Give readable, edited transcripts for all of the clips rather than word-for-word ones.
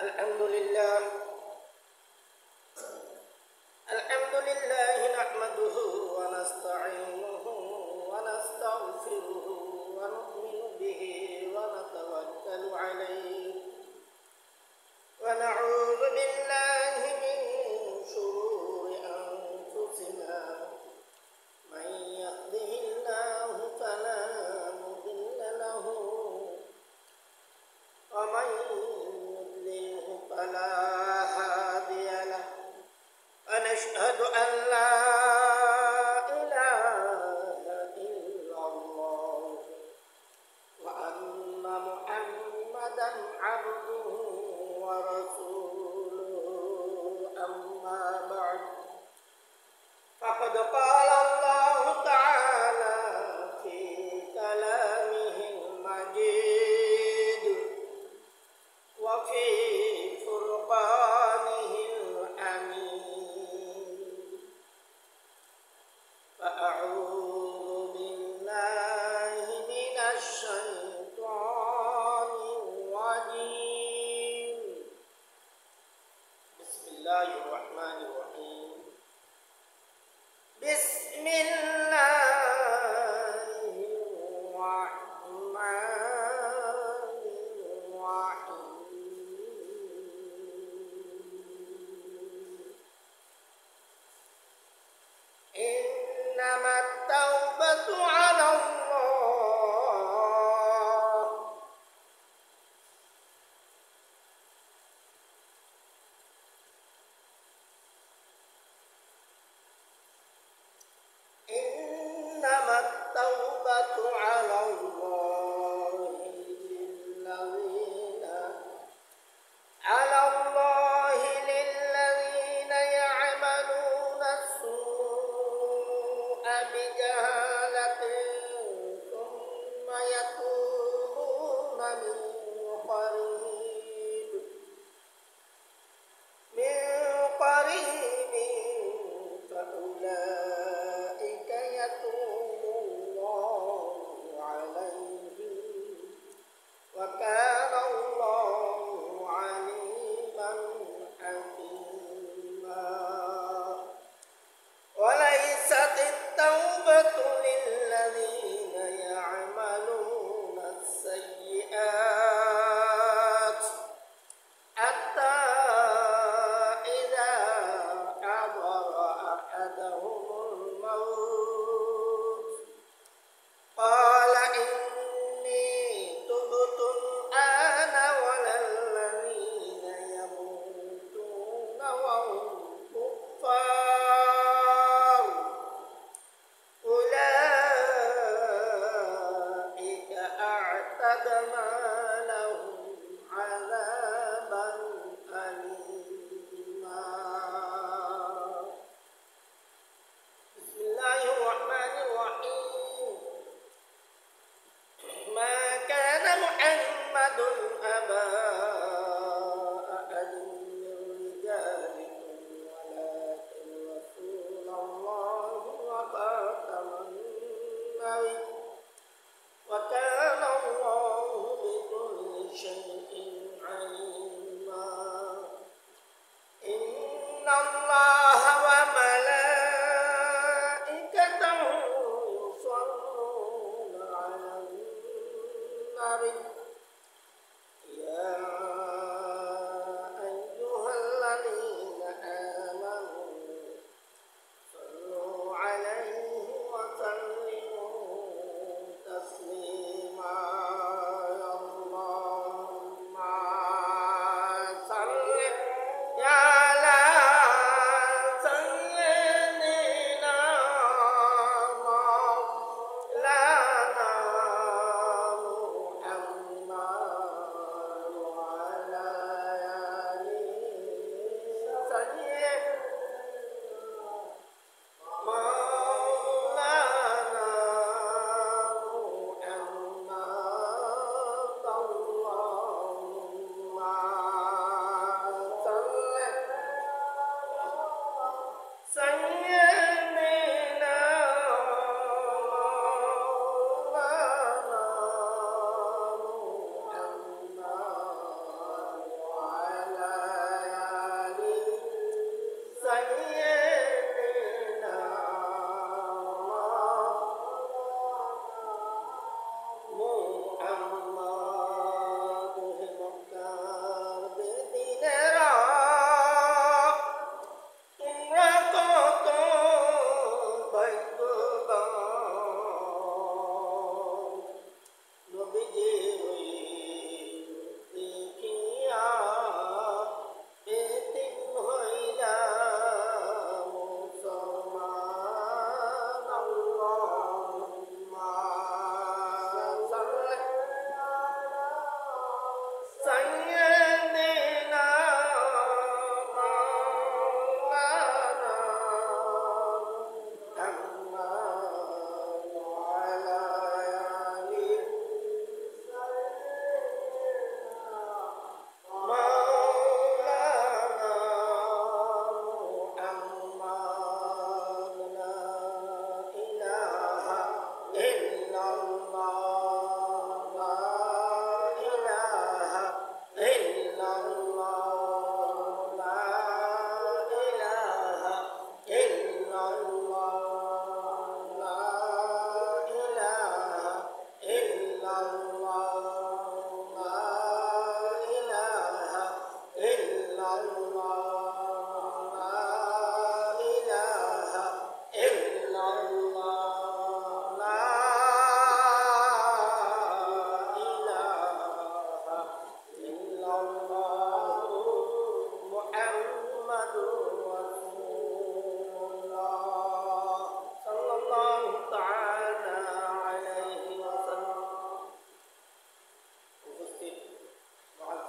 الحمد لله نحمده ونستعينه ونستغفره ونؤمن به ونتوكل عليه ونعوذ بالله من شرور أنفسنا من يهده الله فلا مضل له ومن يضلله فلا هادي له ونشهد أن لا إله إلا الله وأن محمدا عبده ورسوله أما بعد فقد قال الله تعالى في كلامه المجيد وفي فرقانه الحميد فأعوذ بالله من الشيطان الرجيم بسم الله الرحمن الرحيم بسم الله الرحمن الرحيم إنما التوبة على الله إنما التوبة على الله للذين يعملون السوء بجهالة ثم يتوبون من قريب فأولئك يتوب الله عليهم وكان الله عليما حكيما وليست التوبة للذين يعملون السيئات حتى إذا حضر أحدهم الموت قال إني تبت الآن ولا الذين يموتون وهم كفار أولئك أعتدنا لهم عذابا أليما بسم الله الرحمن الرحيم ما كان محمد أبا أحد من رجالكم ولكن رسول الله وخاتم النبيين وكان الله بكل شيء عليما إن الله وملائكته يصلون على النبي يا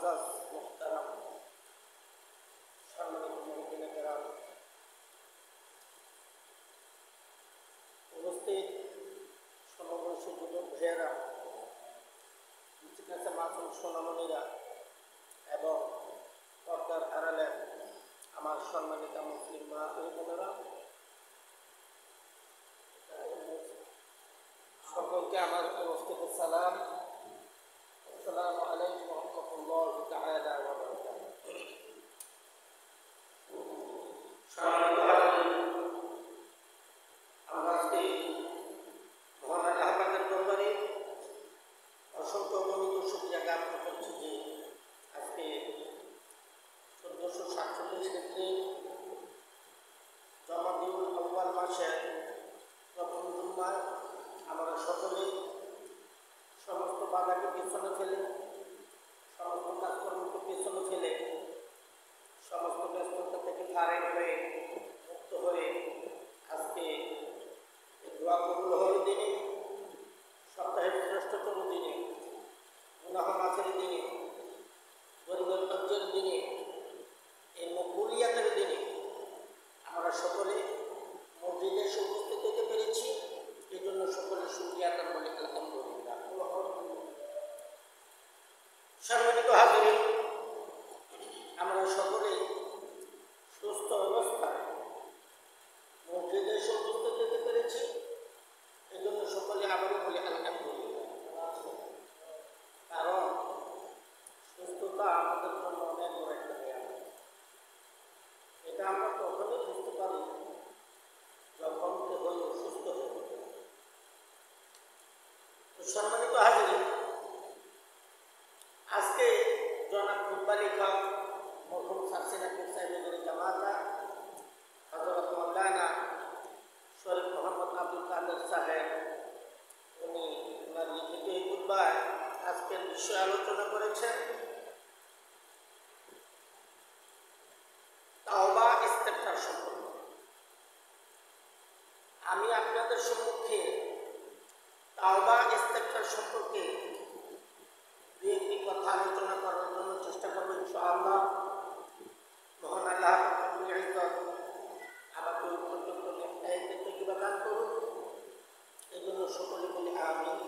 মুআজ্জাজ মুহতারাম সম্মানিত মুমিনিন কেরাম, উপস্থিত সমবয়সী যুবক ভাইয়েরা, কাছে মাসুম সোনামণিরা এবং পর্দার আড়ালে আমার সম্মানিত মুসলিম মা ও বোনেরা, সকলকে আমার উপস্থিত সালাম। আসসালামু আলাইকুম ওয়া রাহমাতুল্লাহি তাআলা ওয়া বারাকাতুহু। আমরা আজকে মহান আল্লাহ পাকের দরবারে অসংখ্য গণিত শুকরিয়া জ্ঞাপন করছি যে আজকে 1447 ক্ষেত্রে জমাদিউল আউয়াল মাসের প্রথম জুম্মায় আমরা সকলে সমস্ত বাধাকে পেছনে ফেলে, সমস্ত কাজকর্মকে পেছনে ফেলে, সমস্ত ব্যস্ততা থেকে ফারেক হয়ে মুক্ত হয়ে আজকে দোয়া কবুল হওয়ার দিনে, সপ্তাহের শ্রেষ্ঠতম দিনে, গুনাহ মাফের দিনে, গরিবের কবজের দিনে, এই মকবুলিয়াতের দিনে আমরা সকলে মসজিদে উপস্থিত হতে পেরেছি। এই জন্য সকলে শুকরিয়া আদায় বলে আলহামদুলিল্লাহ। সম্মানিত হাজিরিন, আমরা সকলে সুস্থ অবস্থায় মসজিদে উপস্থিত হতে পেরেছি। এই জন্য সকলে আবারও বলে আলহামদুলিল্লাহ। কারণ সুস্থতা আমাদের জন্য অনেক বড় একটা জ্ঞান। এটা আমরা তখনই বুঝতে পারি যখন কেহ অসুস্থ হয়ে থাকে। তো সম্মানিত হাজিরিন, আজকে জনাব খুতবা লেখক মরহুম সারসিনাপুর সাহেবের জামাতা হযরত মাওলানা শরীফ মোহাম্মদ আব্দুল কাদের সাহেব, উনি ওনার লিখিত এই খুতবায় আজকের বিষয় আলোচনা করেছেন তাওবা ইস্তেগফার সম্পর্কে। আমি আপনাদের সম্মুখে তাওবা ইস্তেগফার সম্পর্কে দু একটি কথা আলোচনা করার জন্য চেষ্টা করবো ইনশাআল্লাহ। মহান আল্লাহ রাব্বুল ইজ্জত আমাকে পর্যন্ত নেককাইতে তৌফিক দান করুন। এই জন্য সকলে বলি আমিন।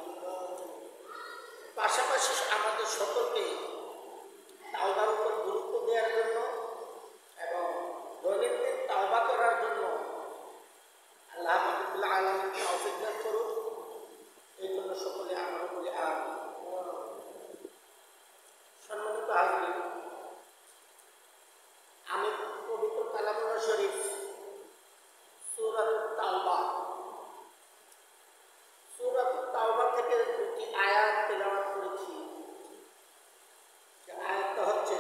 পাশাপাশি আমাদের সকলকে তাওবার উপর গুরুত্ব দেওয়ার জন্য এবং দৈনন্দিন তাওবা করার জন্য আল্লাহ রাব্বুল আলামিন তৌফিক দান করুন। এই জন্য সকলে আমরা বলি আমিন। সম্মানিত হাজিরিন, আমি পবিত্র কালামুল্লাহ শরীফ সূরাতুত তাওবা থেকে দুটি আয়াত তেলাওয়াত করেছি। আয়াতটা হচ্ছে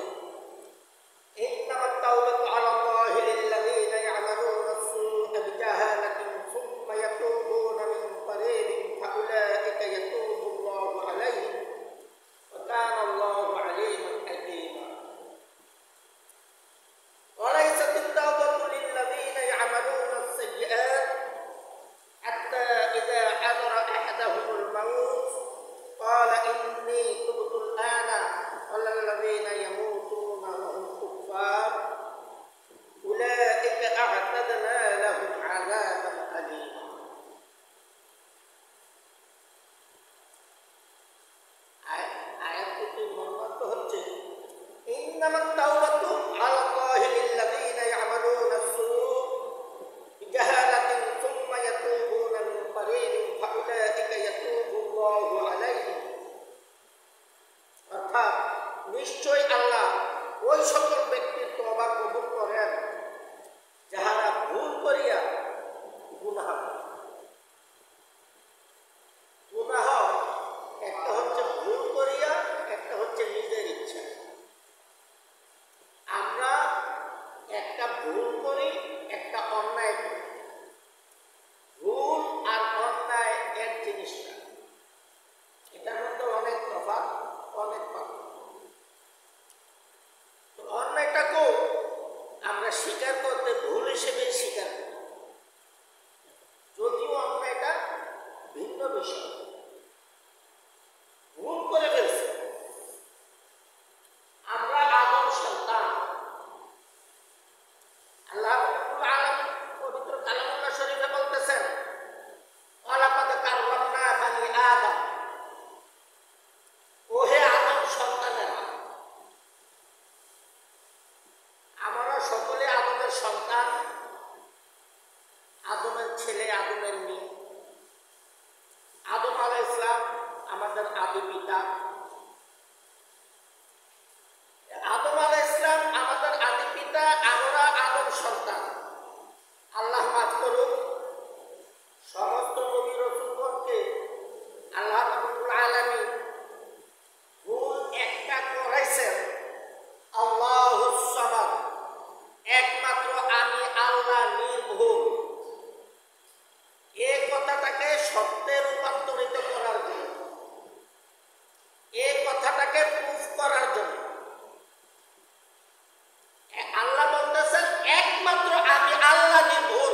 ইন্নামাত তাওবাতু আলাল্লাহি লিল্লাযীনা ইয়া'মালুনা আস-সু'a বিজাহালাতিন সুম্মা ইয়াতুবুনা মিন কারীবিন ফাউলাইকা ইয়াতুবুল্লাহু আলাইহিম ওয়া কানা আল্লাহু আলীমান হাকীমা। وليست التوبة للذين يعملون السيئات حتى إذا حضر أحدهم الموت قال إني تبت الآن ولا الذين يموتون وهم كفار أولئك أعتدنا لهم عذابا أليما। আয়াতটির মর্মার্থ হচ্ছে ইন্নামাত তাওবাতু আলাল্লাহি লিল্লাযীনা ইয়া'মালুনা আস-সু'a বিজাহালাতিন সুম্মা ইয়াতুবুনা মিন কারীবিন ফাউলাইকা ইয়াতুবুল্লাহু আলাইহিম। অর্থাৎ নিশ্চয় আল্লাহ ওই সকল ব্যক্তির তওবা কবুল করেন যাহারা ভুল করিয়া গুনাহ করে। গুনাহ একটা হচ্ছে ভুল করিয়া, একটা হচ্ছে নিজের ইচ্ছা। আমরা একটা ভুল করি, একটা অন্যায় করি। ভুল আর অন্যায় এক জিনিস না, এটার মধ্যে অনেক তফাৎ, অনেক পার্থক্য। তো অন্যায়টাকেও আমরা স্বীকার করতে ভুল হিসেবে স্বীকার করি, যদিও অন্যায়টা ভিন্ন বিষয়। ভুল করে ফেলছে, সকলে আদমের সন্তান, আদমের ছেলে, আদমের মেয়ে। আদম আলাইহিস সালাম আমাদের আদি পিতা। আদম আলাইহিস সালাম আমাদের আদি পিতা, আমরা আদম সন্তান। আল্লাহ মাফ করুন, সমস্ত নবী রাসূলগণকে আল্লাহ রাব্বুল আলামিন ভুল একটা করাইছেন, আল্লাহুস সামাদ, একমাত্র আমি আল্লাহ নির্ভুল। এই কথাটাকে সত্যে রূপান্তরিত করার জন্য, এই কথাটাকে প্রুফ করার জন্য আল্লাহ বলতেছেন একমাত্র আমি আল্লাহ নির্ভুল,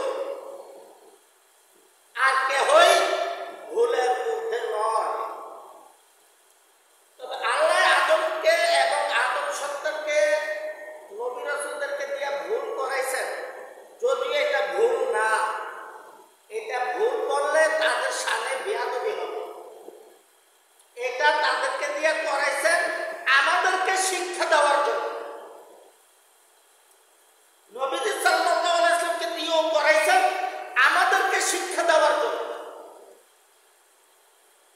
আর কেহই ভুলের ঊর্ধ্বে নয়। তবে আল্লাহ আদমকে এবং আদম সন্তানকে নবী রাসূলদেরকে দিয়ে ভুল করাইছেন, যদিও এটা ভুল না। এটা ভুল করলে তাদের সামনে বেয়াদবি হবে। এটা তাদেরকে দিয়ে করাইছেন আমাদেরকে শিক্ষা দেওয়ার জন্য। নবীজি সাল্লাল্লাহু আলাইহি ওয়াসাল্লামকে দিয়েও করাইছেন আমাদেরকে শিক্ষা দেওয়ার জন্য।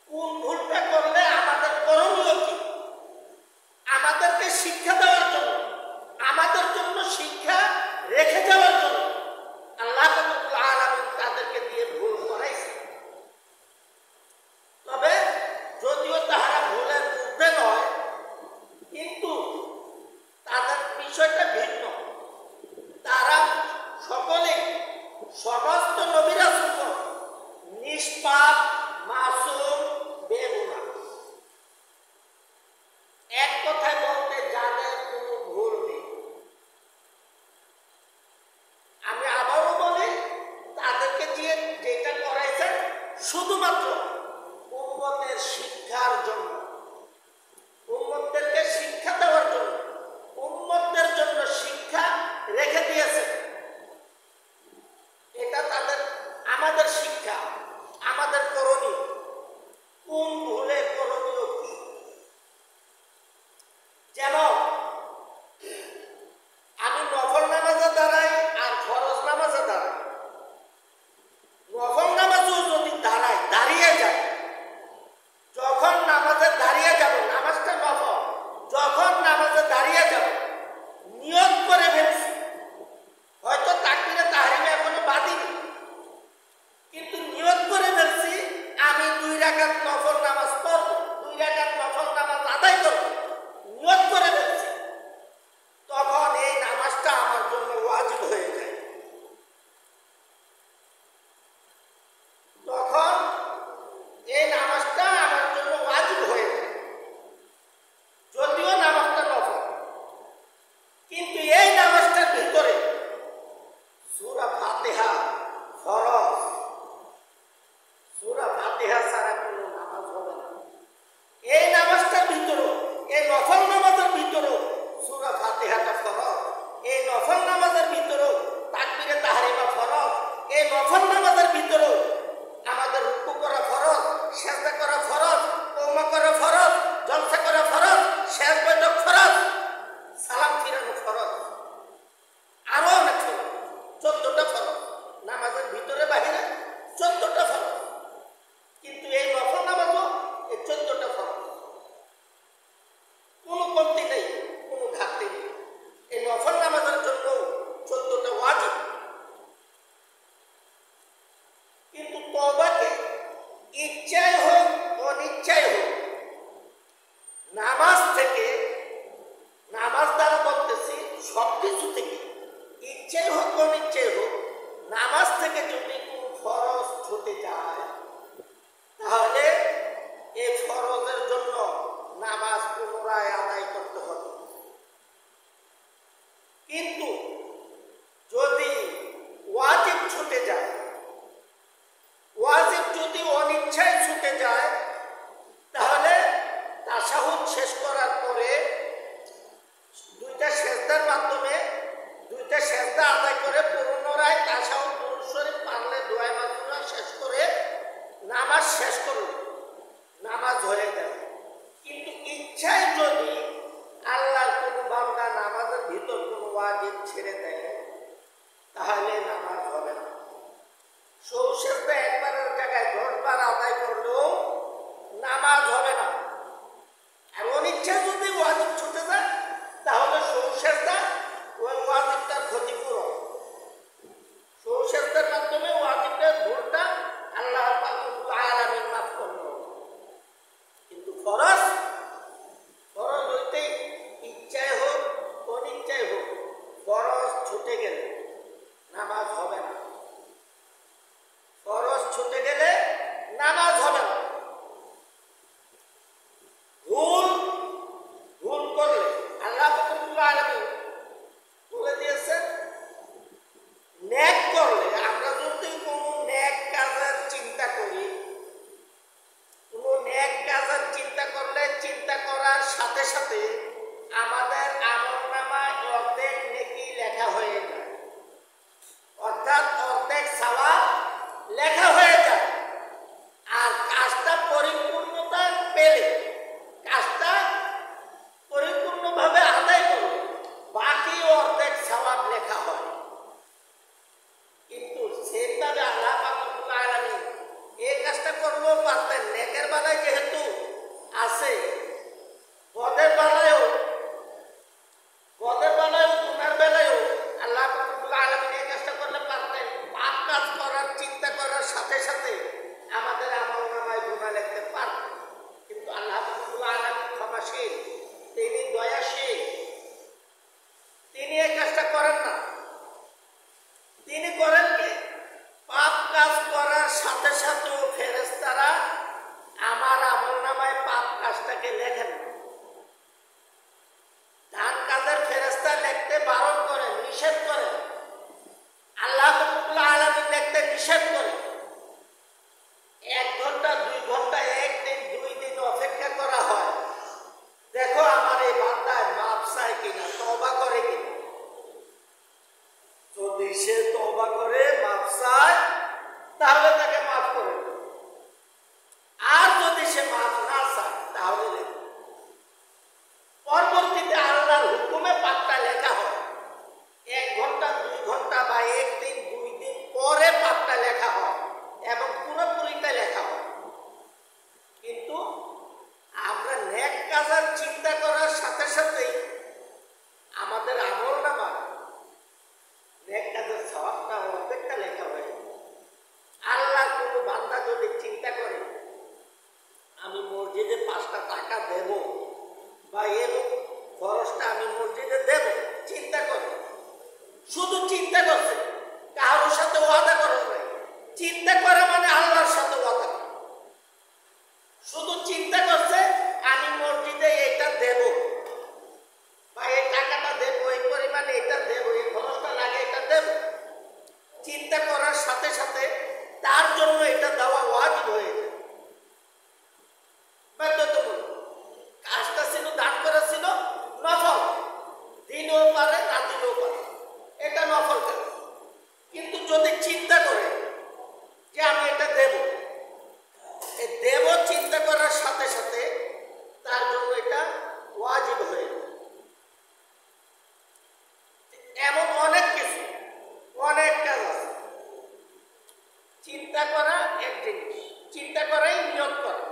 কোন ভুলটা করলে আমাদের করণীয় কি, আমাদেরকে শিক্ষা দেওয়ার জন্য, আমাদের জন্য শিক্ষা রেখে যাওয়ার জন্য আল্লাহ রাব্বুল আলামিন তাদেরকে দিয়ে ভুল করাইছে। তবে যদিও তাহারা ভুলের ঊর্ধ্বে নয়, কিন্তু তাদের বিষয়টা ভিন্ন। তারা সকলে, সমস্ত নবী রাসূলগণ নিষ্পাপ, মাসুম, বেগুনাহ। এক কথায় বলতে যাদের কোনো ভুল নেই। আমি আবারও বলি, তাদেরকে দিয়ে যেটা করাইছেন শুধুমাত্র উম্মতের শিক্ষার জন্য, উম্মতদেরকে শিক্ষা দেওয়ার জন্য, উম্মতদের জন্য শিক্ষা রেখে দিয়েছেন। এটা তাদের, আমাদের শিক্ষা, আমাদের করণীয়। কোন ভুলে করণীয় কি? যেন আমি নফল নামাজে দাঁড়াই আর ফরজ নামাজে দাঁড়াই। নফল নামাজও যদি দাঁড়াই, দাঁড়িয়ে যায়, যখন নামাজে দাঁড়িয়ে যাব, নামাজটা নফল, যখন নামাজে দাঁড়িয়ে যাব নিয়ত করে ফেলছি, হয়তো তাকবীরে তাহরিমে এখনো বাঁধিনি, কিন্তু নিয়ত করে ফেলছি আমি 2 রাকাত নফল নামাজ পড়ব, 2 রাকাত নফল নামাজ আদায় করব, নিয়ত করে ফেলছি, তখন এই নামাজটা আমার জন্য ওয়াজিব হয়ে যায়। তখন এই নামাজটা আমার জন্য ওয়াজিব হয়ে যায়, যদিও নামাজটা নফল। কিন্তু এই নামাজটার ভিতরে সূরা ফাতিহা ফরজ। সূরা ফাতিহা ছাড়া কোনো নামাজ হবে না। এই নামাজটার ভিতরে, এই নফল নামাজের ভিতরে সূরা ফাতিহাটা ফরজ। এই নফল নামাজের ভিতরে তাকবীরে তাহরিমা ফরজ। এই নফল নামাজের ভিতরে আমাদের রুকু করা ফরজ, সিজদা করা ফরজ, কওমা করা ফরজ, জলসা করা ফরজ, শেষ বৈঠক ফরজ, সালাম ফিরানো ফরজ, আরো অনেক ফরজ, 14টা ফরজ নামাজের ভিতরে বাহিরে, 14টা ফরজ। কিন্তু এই নফল নামাজও এই 14টা ফরজ, কোনো কমতি নেই, কোনো ঘাটতি নেই। এই নফল নামাজের জন্য 14টা ওয়াজিব। কিন্তু তওবাকে ইচ্ছায় হোক অনিচ্ছায় হোক, নামাজ থেকে, নামাজ দ্বারা বলতেছি সবকিছু থেকে, ইচ্ছাই হোক অনিচ্ছাই হোক, নামাজ থেকে যদি কোনো ফরজ ছুটে যায়, তাহলে এই ফরজের জন্য নামাজ পুনরায় আদায় করতে হবে। কিন্তু যদি ওয়াজিব ছুটে যায়, ওয়াজিব যদি অনিচ্ছায় ছুটে যায়, তাহলে তাশাহুদ শেষ করার পরে 2টা সেজদার মাধ্যমে 2টা সেজদা আদায় করে পুনরায় তাশাহুদ দুরূদ শরীফ পারলে ছেড়ে দেয় তাহলে নামাজ হবে না। সৌসেজদা একবারের জায়গায় 10 বার আদায় করলেও নামাজ হবে না। আর অনিচ্ছা যদি ওয়াজিব ছুটে যায় তাহলে সৌসেজদা ওই ওয়াজিবটার ক্ষতিপূরণ, সৌসেজদার মাধ্যমে ওয়াজিবের ভুলটা আল্লাহ পাক রব্বুল আলামিন মাফ করলো। কিন্তু ফরজ হইতেই ইচ্ছায় হোক অনিচ্ছায় হোক ফরজ ছুটে গেলে নামাজ হবে না। ফরজ ছুটে গেলে নামাজ হবে না। ভুল করলে আল্লাহ পাক রব্বুল আলামিন বলে দিয়েছেন, নেক করলে আমরা যদি কোনো নেক কাজের চিন্তা করি, কোনো নেক কাজের চিন্তা করলে চিন্তা করার সাথে সাথে আমাদের আমলনামায় অর্ধেক নেকি লেখা হয়ে যায়, অর্থাৎ অর্ধেক সওয়াব লেখা হয়ে যায়। আর কাজটা পরিপূর্ণতা পেলে, কাজটা পরিপূর্ণভাবে আদায় করলে বাকি অর্ধেক সওয়াব লেখা হয়। কিন্তু সেইভাবে আল্লাহ পাক রব্বুল আলামিন এই কাজটা করলেও পারতেন। নেকের বেলায় যেহেতু আছে, বদের বেলায়ও গুনার বেলায়ও আল্লাহ পাক রব্বুল আলামিন এই কাজটা করলে পারতেন। পাপ কাজ করার চিন্তা করার সাথে সাথে আমাদের আমলনামায় গুনাহ লিখতে পারতেন। কিন্তু আল্লাহ পাক রব্বুল আলামিন ক্ষমাশীল, তিনি দয়াশীল, তিনি এই কাজটা করেন না। তিনি করেন কি, পাপ কাজ করার সাথে সাথেও ফেরেশতারা আমার আমলনামায় পাপ কাজটাকে লেখেন না। ডান কাজের ফেরেশতা লিখতে বারণ করেন, নিষেধ করেন। আল্লাহ রাব্বুল আলামিন লিখতে নিষেধ করেন। 1 ঘন্টা 2 ঘন্টা 1 দিন 2 দিন অপেক্ষা করা হয়, দেখো আমার এই বান্দায় মাপ চায় কিনা, তওবা করে কিনা। যদি সে তওবা করে মাপ চায় তাহলে তাকে মাফ করে দেবে, আর যদি সে মাফ না চায় তাহলে লেখে। পরবর্তীতে আল্লাহর হুকুমে পাপটা লেখা হয়। 1 ঘন্টা 2 ঘন্টা বা 1 দিন 2 দিন পরে পাপটা লেখা হয় এবং পুরোপুরিটা লেখা হয়। কিন্তু আমরা নেক কাজের চিন্তা করার সাথে সাথেই আমাদের আমলনামা নেক কাজের সওয়াবটা অর্ধেকটা লেখা হয়। আল্লাহ কোনো বান্দা যদি চিন্তা করে আমি মসজিদে 5টা টাকা দেব বা এর খরচটা আমি মসজিদে দেব, চিন্তা করে, শুধু চিন্তা করছে, কারোর সাথে ওয়াদা করে নাই। চিন্তা করা মানে আল্লাহর সাথে ওয়াদা করা। শুধু চিন্তা করছে আমি মসজিদে এটা দেব বা এই টাকাটা দেব, এই পরিমাণে এটা দেব, এই খরচটা লাগে এটা দেব। চিন্তা করার সাথে সাথে তার জন্য এটা দেওয়া ওয়াজিব হয়ে যায়, বাধ্যতামূলক। কাজটা ছিল দান করা ছিল নফল, দিলেও পারে না দিলেও পারে, এটা নফল কাজ। কিন্তু যদি চিন্তা করে যে আমি এটা দেব, এই দেব চিন্তা করার সাথে সাথে তার জন্য এটা ওয়াজিব হয়ে যায়। এমন অনেক কিছু, অনেক কাজ আছে। চিন্তা করা এক জিনিস, চিন্তা করাই নিয়ত করা।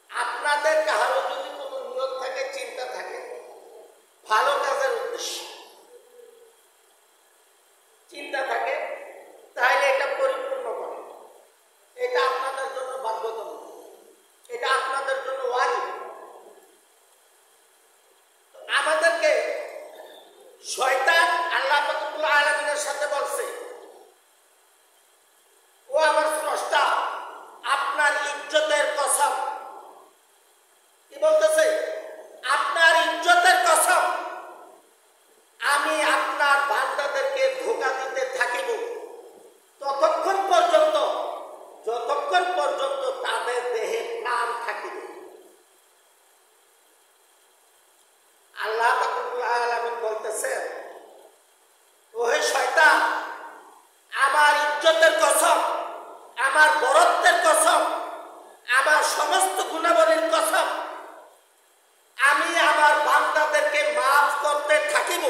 আপনাদের কারো যদি কোনো নিয়ত থাকে, চিন্তা থাকে ভালো কাজের উদ্দেশ্যে চিন্তা থাকে, তাহলে এটা পরিপূর্ণ করে। এটা আপনাদের জন্য বাধ্যতামূলক, এটা আপনাদের জন্য ওয়াজিব। আমাদেরকে শয়তান আল্লাহ পাক রব্বুল আলামিনের সাথে বলছে, ও আমার স্রষ্টা, আপনার ইজ্জতের কসম। কি বলতেছে? আপনার ইজ্জতের কসম, আমি আপনার বান্দাদেরকে ধোঁকা দিতে থাকিব ততক্ষণ পর্যন্ত যতক্ষণ পর্যন্ত তাদের দেহে প্রাণ থাকিবে। আল্লাহ পাক রব্বুল আলামিন বলতেছেন, ওহে শয়তান, আমার ইজ্জতের কসম, আমার বরত্বের কসম, আমার সমস্ত গুণাবলীর কসম, আমি আমার বান্দাদেরকে মাফ করতে থাকিব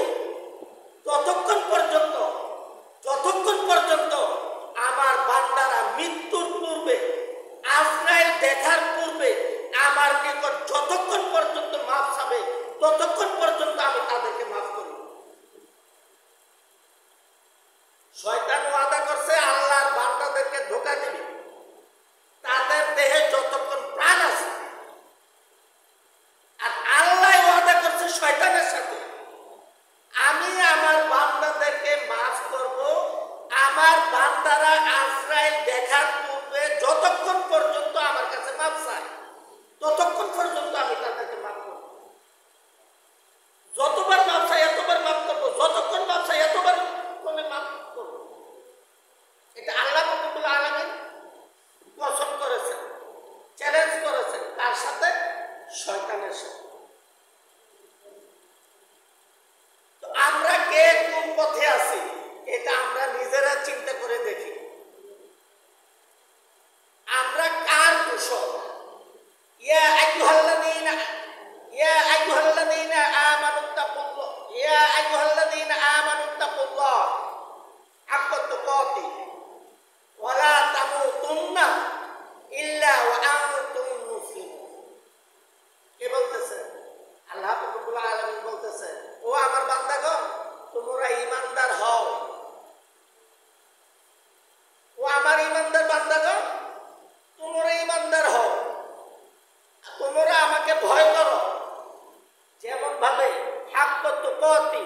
হাক্কা তুকাতি,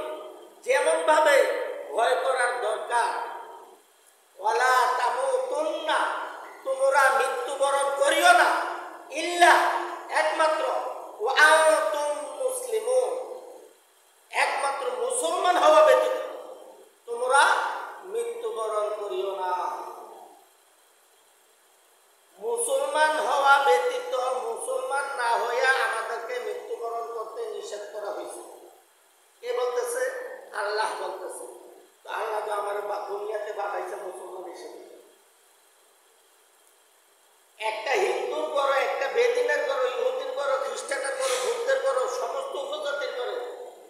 যেমন ভাবে ভয় করার দরকার। ওয়ালা তামুতুন্না, তোমরা মৃত্যুবরণ করিও না, ইল্লা, একমাত্র, ওয়া আনতুম মুসলিমুন, একমাত্র মুসলমান হওয়া ব্যতীত তোমরা মৃত্যুবরণ করিও না। মুসলমান হওয়া ব্যতীত, মুসলমান না হইয়া আমাদেরকে মৃত্যুবরণ করতে নিষেধ করা হয়েছে। কে বলতেছে? আল্লাহ বলতেছে। তো আল্লাহ তো আমার দুনিয়াতে পাঠাইছে মুসলমান হিসেবে। একটা হিন্দুর করো, একটা বেদিনের করো, ইহুদির করো, খ্রিস্টানের করো, বৌদ্ধের করো, সমস্ত উপজাতির করো,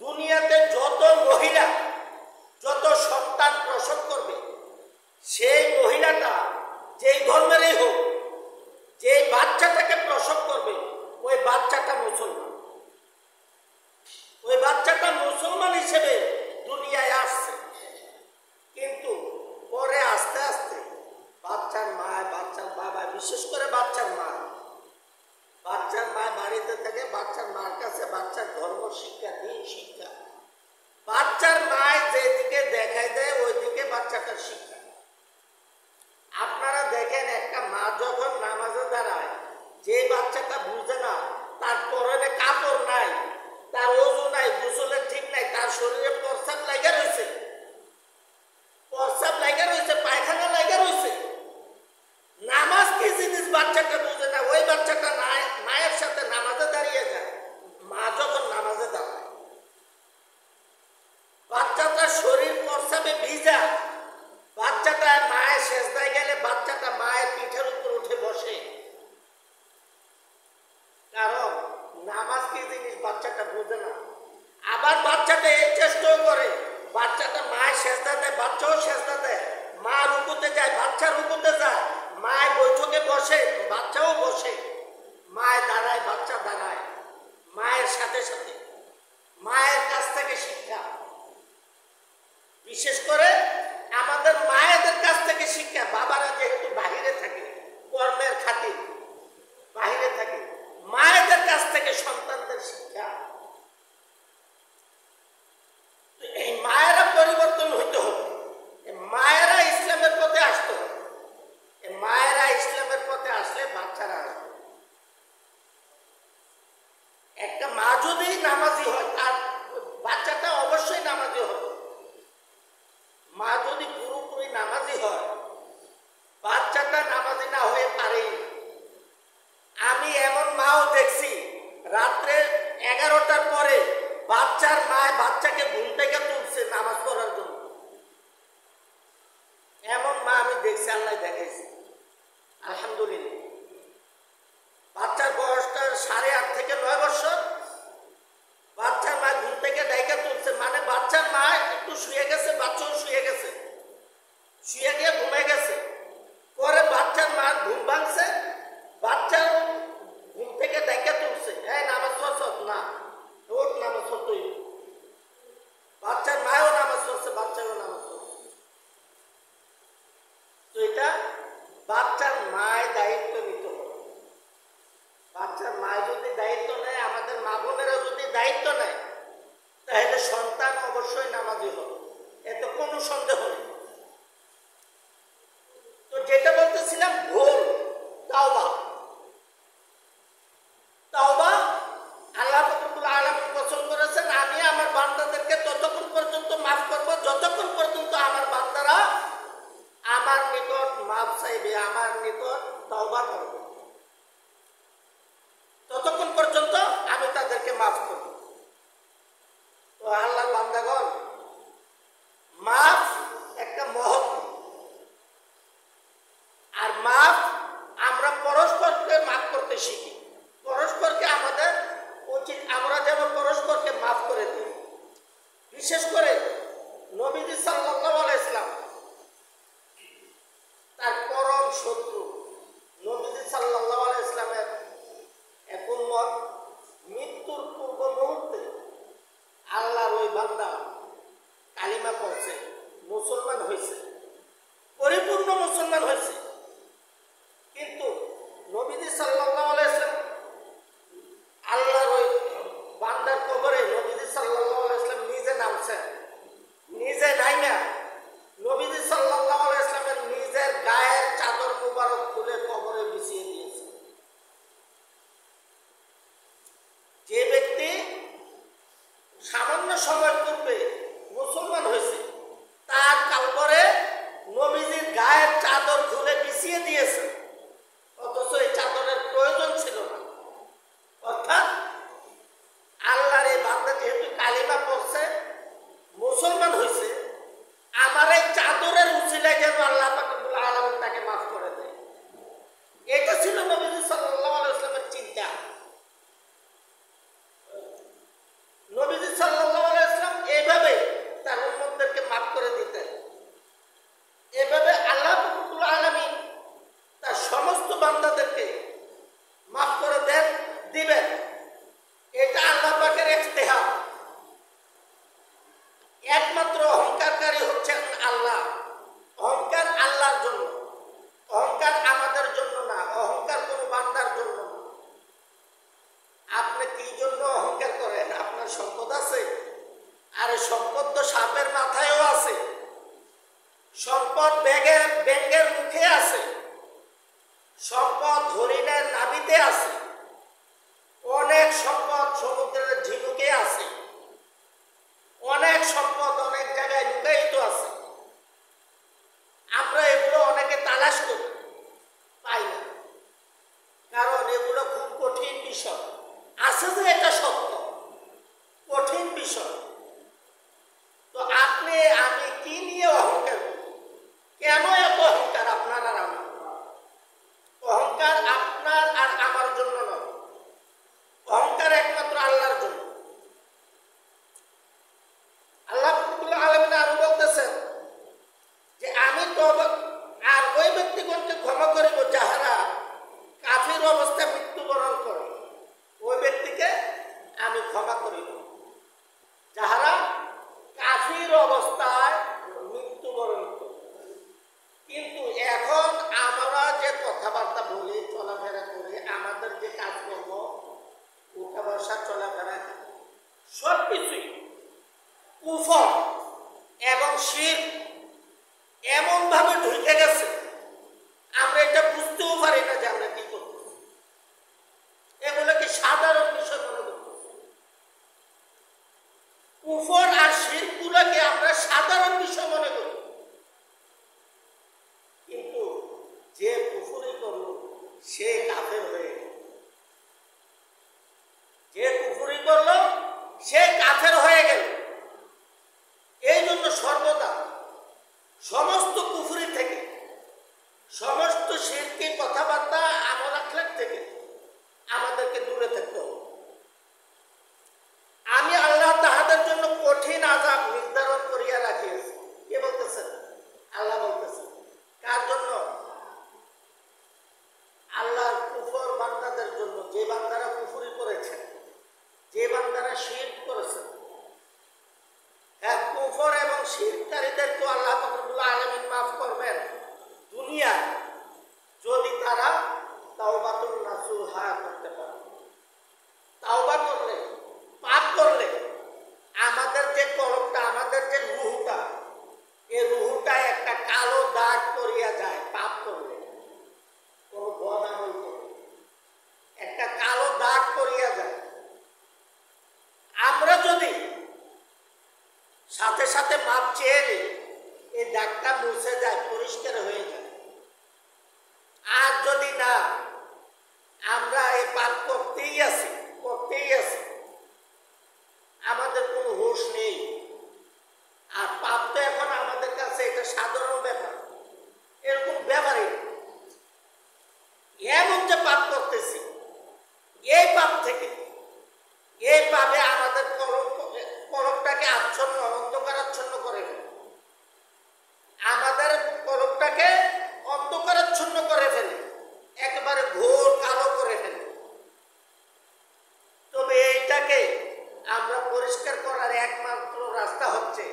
দুনিয়াতে যত মহিলা, যত সন্তান প্রসব করবে, সেই মহিলাটা যেই ধর্মেরই হোক, যে বাচ্চাটাকে প্রসব করবে, ওই বাচ্চাটা মুসলমান। ওই বাচ্চাটা মুসলমান হিসেবে দুনিয়ায় আসছে। কিন্তু পরে আস্তে আস্তে বাচ্চার মা, বাচ্চার বাবা, বিশেষ করে বাচ্চার মা বাড়িতে থেকে বাচ্চার মার কাছে বাচ্চার ধর্ম শিক্ষা, দিন শিক্ষা, বাচ্চার মায় যেদিকে দেখায় দেয় ওই দিকে বাচ্চাটার শিক্ষা। আপনারা দেখেন, একটা মা যখন নামাজে দাঁড়ায়, যে বাচ্চাটা বুঝে না, তার পরনে কাপড় নাই, তার ওযু নাই, গোসলের ঠিক নাই, তার শরীরে প্রস্রাব লাগা রয়েছে, পায়খানা লাগা রয়েছে, নামাজ কি জিনিস বাচ্চাটা বুঝে না, ওই বাচ্চাটা মায়ের সাথে নামাজে দাঁড়িয়ে যায়। মা যখন নামাজে দাঁড়ায়, বাচ্চাটার শরীর প্রস্রাবে ভিজা, বাচ্চাটা মায়ের সেজদায় গেলে বাচ্চাটা মায়ের পিঠের উপর উঠে বসে, কারণ নামাজ কি জিনিস বাচ্চাটা বুঝে না। আবার বাচ্চাটা এই চেষ্টাও করে, বাচ্চাটা মায়ের সেজদা দেয়, বাচ্চাও সেজদা দেয়, মা রুকুতে যায়, বাচ্চা রুকুতে যায়, মায়ের বৈঠকে বসে, বাচ্চাও বসে, মায়ের দাঁড়ায়, বাচ্চা দাঁড়ায়, মায়ের সাথে সাথে মায়ের কাছ থেকে শিক্ষা। বিশেষ করে আমাদের মায়েদের কাছ থেকে শিক্ষা। বাবারা যেহেতু বাহিরে থাকে, কর্মের খাতির বাহিরে থাকে, মায়েদের কাছ থেকে সন্তানদের শিক্ষা। এই মায়েরা পরিবর্তন হইতে হবে, মায়েরা ইসলামের পথে আসতে হবে। মায়েরা ইসলামের পথে আসলে বাচ্চারা আসবে। একটা মা যদি নামাজি হয়, তার বাচ্চাটা অবশ্যই নামাজি হবে। মা যদি পুরোপুরি নামাজি হয়, বাচ্চাটা নামাজি না হয়ে পারে। আমি এমন মাও দেখছি, রাত্রে 11টার পরে বাচ্চার মায় বাচ্চাকে ঘুম থেকে তুলছে নামাজ পড়ার জন্য। এমন মা আমি দেখছি, আল্লাহ দেখাইছি, আলহামদুলিল্লাহ। বাচ্চার বয়সটা 8.5 থেকে 9 বছর, বাচ্চার মা ঘুম থেকে ডাইকা তুলছে, মানে বাচ্চার মা একটু শুয়ে গেছে, বাচ্চাও শুয়ে গেছে, শুয়ে গিয়ে ঘুমে গেছে। পরে বাচ্চার মা ঘুম ভাঙছে, বাচ্চার ঘুম থেকে ডাইকা তুলছে, হ্যাঁ নামাজ পড়ছ না, ওর নামাজ পড়তই। বাচ্চার মাও নামাজ পড়ছে, বাচ্চারও নামাজ পড়ছে। তো এটা বাচ্চার মায় দায়িত্ব নিতে হবে। বাচ্চার মা যদি দায়িত্ব নেয়, আমাদের মা বোনেরা যদি দায়িত্ব নেয়, তাহলে সন্তান অবশ্যই নামাজি হবে, এতে কোনো সন্দেহ নেই। তো যেটা বলতেছিলাম, ভুল, তাওবা। তাওবা আল্লাহ রাব্বুল আলামিন পছন্দ করেছেন, আমি আমার বান্দাদেরকে ততক্ষণ পর্যন্ত মাফ করব যতক্ষণ পর্যন্ত আমার বান্দারা আমার নিকট মাফ চাইবে, আমার নিকট তাওবা করবে, ততক্ষণ পর্যন্ত আমি তাদেরকে মাফ করব। তো আল্লাহর বান্দাগণ, মাফ একটা মহৎ, আর মাফ আমরা পরস্পরকে মাফ করতে শিখি। পরস্পরকে আমাদের উচিত আমরা যেন পরস্পরকে মাফ করে দিই। বিশেষ করে নবীজি সাল্লাল্লাহু আলাইহি সাল্লাম, তার পরম শত্রু নবীজি সাল্লাল্লাহু আলাইহি সাল্লামের এক উম্মত, মৃত্যুর পূর্ব মুহূর্তে আল্লাহর ওই বান্দা কালিমা পড়ছে, মুসলমান হয়েছে, পরিপূর্ণ মুসলমান হয়েছে। কিন্তু নবীজি সাল্লাল্লাহু আলাইহি সাল্লাম আল্লাহর ওই বান্দার কবরে নবীজি সাল্লাল্লাহু আলাইহি সামান্য সময় পূর্বে মুসলমান হয়েছে, তার কাপড়ে নবীজির গায়ের চাদর খুলে বিছিয়ে দিয়েছে, অথচ এই চাদরের প্রয়োজন ছিল না। অর্থাৎ আল্লাহর এই বান্দা যেহেতু কালিমা পড়ছে, মুসলমান হয়েছে, আমার এই চাদরের উছিলায় যেন আল্লাহ পাক রব্বুল আলামিন তাকে মাফ করে দেয়। এটা ছিল নবীজি সাল্লাল্লাহু আলাইহি ওয়াসাল্লামের চিন্তা। নবীজি সাল্লাল্লাহু আলাইহি ওয়াসাল্লাম এইভাবে তার উম্মতদেরকে মাফ করে দিতেন। এভাবে আল্লাহ পাক রব্বুল আলামিন তার সমস্ত বান্দাদেরকে মাফ করে দিবেন। এটা আল্লাহ পাকের ইখতিয়ার। একমাত্র অহংকারকারী হচ্ছেন আল্লাহ। অহংকার আল্লাহর জন্য, অহংকার আমাদের জন্য না, অহংকার কোনো বান্দার জন্য না। আপনি কি জন্য অহংকার করেন? আপনার সম্পদ আছে, আরে সম্পদ তো সাপের মাথায়ও আছে, সম্পদ ব্যাঙের মুখে আছে, সম্পদ হরিণের নাভিতে আছে, অনেক সম্পদ সমুদ্রের ঝিনুকে আছে, অনেক সম্পদ অনেক জায়গায় লুকায়িত আছে। আমরা এগুলো অনেকে তালাশ করি, পাই না, কারণ এগুলো খুব কঠিন বিষয়। আছে যে এটা সত্য, কঠিন বিষয়। তো আপনি আমি কি নিয়ে অহংকার করি? কেন এত অহংকার আপনার আর আমার? অহংকার আপনার আর আমার জন্য নয়, অহংকার একমাত্র আল্লাহর জন্য। আল্লাহ রাব্বুল আলামিন আরো বলতেছেন যে আমি তওবা আর ওই ব্যক্তিগণকে ক্ষমা করিব যাহারা কাফির অবস্থায় মৃত্যুবরণ করে। ওই ব্যক্তিকে আমি ক্ষমা করিব যাহারা কাফির অবস্থায় মৃত্যুবরণ করে। কিন্তু এখন আমরা যে কথাবার্তা বলি, চলাফেরা করি, আমাদের যে কাজকর্ম, উঠা বসা, চলাফেরা, সব কিছুই কুফর এবং শিরক এমন ভাবে ঢুকে গেছে, আমরা এটা বুঝতেও পারি না যে আমরা কি করতেছি। এগুলোকে সাধারণ বিষয় মনে করতেছি। কুফর আর শিরক গুলোকে আমরা সাধারণ বিষয় মনে করি, কিন্তু যে কুফরি করল সে কাফের হয়ে গেল। যে কুফরি করল সে কাফের হয়ে গেল। এই জন্য সর্বদা সমস্ত কুফরি থেকে, সমস্ত শিরকি কথাবার্তা, আমল আখলাক থেকে আমাদেরকে দূরে থাকতে হবে। আমি আল্লাহ তাহাদের জন্য কঠিন আযাব নির্ধারণ করিয়া রাখিয়েছি। কে বলতেছেন? আল্লাহ বলতেছেন। কার জন্য? আল্লাহর কুফর বান্দাদের জন্য। যে বান্দারা কুফরি করেছে, যে বান্দারা শিরক করেছে, কুফর এবং শিরককারীদের তো আল্লাহ পাক রব্বুল আলামিন মাফ করবেন দুনিয়ায়, যদি তারা তাওবাতুন নাসুহা করতে পারে। তাওবা করলে, পাপ করলে আমাদের যে কলবটা, আমাদের যে রুহটা, এই রুহটা একটা কালো দাগ করিয়া যায়। পাপ করলে, কোন বদ আমল করলে একটা কালো দাগ করিয়া যায়। আমরা যদি সাথে সাথে মাপ চেয়ে নিই, এই দাগটা মুছে যায়, পরিষ্কার হয়ে যায়। আর যদি না, আমরা এই পাপ করতেই আছি, আমাদের কোনো হুঁশ নেই। আর পাপ তো এখন আমাদের কাছে এটা সাধারণ ব্যাপার, এরকম ব্যাপারই এমন যে পাপ করতেছি, এই পাপ থেকে, এই পাপে আমাদের কলবটাকে আচ্ছন্ন, অন্ধকারাচ্ছন্ন করে ফেলে, আমাদের কলবটাকে অন্ধকারাচ্ছন্ন করে ফেলে, একেবারে ঘোর কালো করে ফেলে। তবে এইটাকে আমরা পরিষ্কার করার একমাত্র রাস্তা হচ্ছে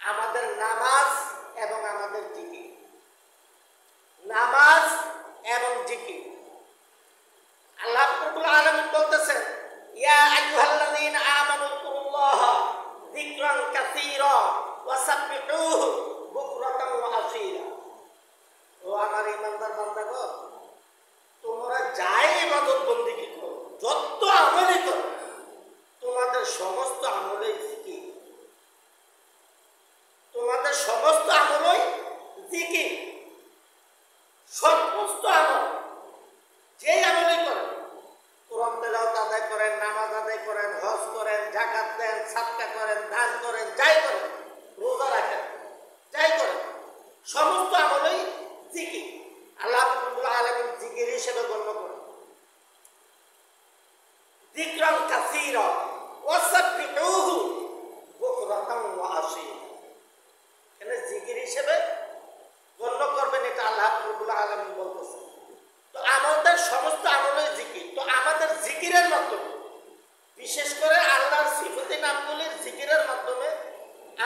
আমাদের নামাজ এবং আমাদের জিকির। নামাজ এবং জিকির। আল্লাহ রাব্বুল আলামিন বলতেছেন, ইয়া আইয়ুহাল্লাযীনা আমানু যকুরুল্লাহ যিকরান কাসীরা ওয়া সাব্বিহুহু বুকরাতান ওয়া আসীলা। ও আমার ঈমানদার বান্দাগণ, তোমরা যাই ইবাদত বন্দেগী করো, যত আমলই করো, তোমাদের সমস্ত আমল সাদকা করেন, দান করেন, যাই করেন, রোজা রাখেন, যাই করেন, সমস্ত আমলই জিকির। আল্লাহ রাব্বুল আলামিন জিকির হিসেবে গণ্য করেন। যিকরান কাসীরা ওয়াসাব্বিহুহু বুকরাতান ওয়া আসীলা। এখানে জিকির হিসেবে গণ্য করবেন, এটা আল্লাহ রাব্বুল আলামিন বলতেছেন। তো আমাদের সমস্ত আমলই জিকির। তো আমাদের জিকিরের মাধ্যমে, বিশেষ করে আল্লাহর সিফাতি নামগুলির জিকিরের মাধ্যমে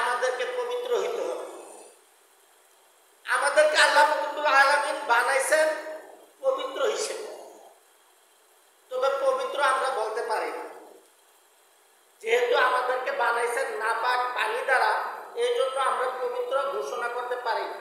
আমাদেরকে পবিত্র হইতে হবে। আমাদেরকে আল্লাহ রাব্বুল আলামিন বানাইছেন পবিত্র হিসেবে, তবে পবিত্র আমরা বলতে পারি না, যেহেতু আমাদেরকে বানাইছেন নাপাক পানি দ্বারা, এই জন্য আমরা পবিত্র ঘোষণা করতে পারি না।